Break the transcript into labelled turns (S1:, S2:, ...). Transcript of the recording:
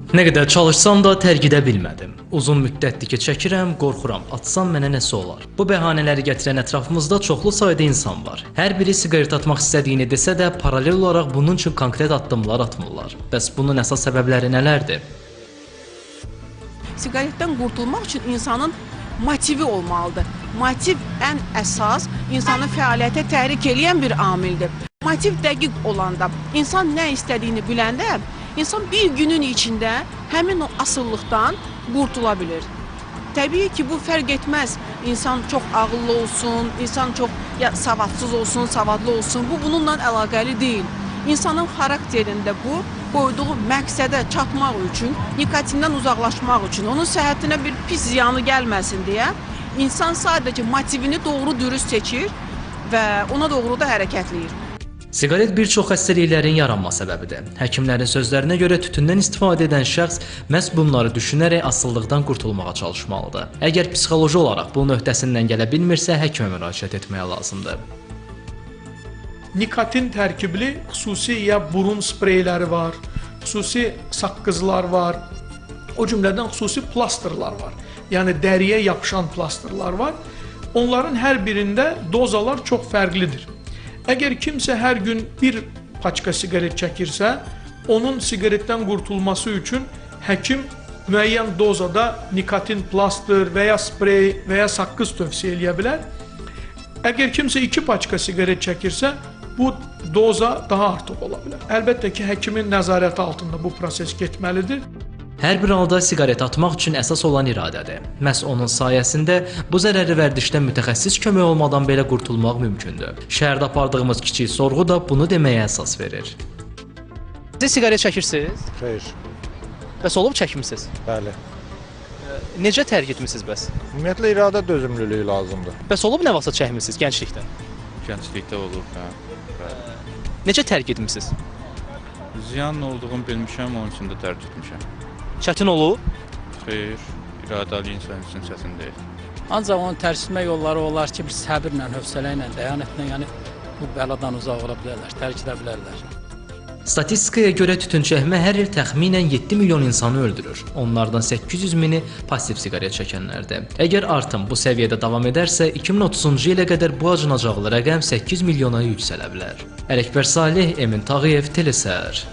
S1: Nə qədər çalışsam da tərk edə bilmədim. Uzun müddətdir ki çəkirəm, qorxuram, atsam mənə nəsə olar. Bu bəhanələri gətirən ətrafımızda çoxlu sayda insan var. Hər biri siqaret atmaq istədiyini desə də, paralel olaraq bunun üçün konkret addımlar atmırlar. Bəs bunun əsas səbəbləri nələrdir?
S2: Siqaretdən qurtulmaq üçün insanın motivi olmalıdır. Motiv ən əsas insanı fəaliyyətə təhrik edən bir amildir. Motiv dəqiq olanda, insan nə istədiyini biləndə, İnsan bir günün içində həmin o asıllıqdan qurtula bilir. Təbii ki, bu fərq etməz. İnsan çox ağıllı olsun, insan çox savadsız olsun, savadlı olsun. Bu bununla əlaqəli deyil. İnsanın xarakterində bu, qoyduğu məqsədə çatmaq üçün, nikotindən uzaqlaşmaq üçün, onun səhhətinə bir pis ziyanı gəlməsin deyə insan sadəcə motivini doğru dürüst seçir və ona doğru da hərəkətləyir.
S1: Siqaret bir çox xəstəliklərin yaranma səbəbidir. Həkimlərin sözlərinə görə tütündən istifadə edən şəxs məhz bunları düşünərək asılılıqdan qurtulmağa çalışmalıdır. Əgər psixoloji olaraq bunun öhdəsindən gələ bilmirsə, həkimə müraciət etməyə lazımdır.
S3: Nikotin tərkibli xüsusi ya burun spreyləri var, xüsusi saqqızlar var, o cümlədən xüsusi plastırlar var. Yəni dəriyə yapışan plastırlar var. Onların hər birində dozalar çox fərqlidir. Əgər kimsə hər gün bir paçka siqaret çəkirsə, onun siqaretdən qurtulması üçün həkim müəyyən dozada nikotin plastır və ya sprey və ya saqqız tövsiyə eləyə bilər. Əgər kimsə 2 paçka siqaret çəkirsə, bu doza daha artıq ola bilər. Əlbəttə ki, həkimin nəzarəti altında bu proses getməlidir.
S1: Hər bir halda siqaret atmaq üçün əsas olan iradədir. Məhz onun sayəsində bu zərərli vərdişdən mütəxəssis kömək olmadan belə qurtulmaq mümkündür. Şəhərdə apardığımız kiçik sorğu da bunu deməyə əsas verir.
S4: Siz siqaret çəkirsiniz?
S5: Xeyr,
S4: Bəs olub çəkmisiniz?
S5: bəli.
S4: Necə tərk etmisiniz bəs?
S5: Ümumiyyətlə iradə dözümlülüyü lazımdır.
S4: Bəs olub nə vaxtsa çəkmisiniz gənclikdə?
S6: Gənclikdə olub, hə.
S4: Necə tərk etmisiniz?
S6: Ziyanın olduğunu bilmişəm, onun üçün də tərk etmişəm.
S4: Çətin olub?
S6: Xeyr, iradəli insan üçün çətin deyil.
S7: Ancaq onun tərk etmə yolları olar ki, bir səbirlə, hövsələ ilə, dəyanətlə, yəni bu bəladan uzaq ola bilərlər, tərk edə bilərlər.
S1: Statistikaya görə tütün çəkmə hər il təxminən 7 milyon insanı öldürür. Onlardan 800 mini pasiv siqaret çəkənlərdir. Əgər artım bu səviyyədə davam edərsə, 2030-cu ilə qədər bu acınacaqlı rəqəm 8 milyona yüksələ bilər. Ələkbər Salih, Emin Tağıyev, Telesər.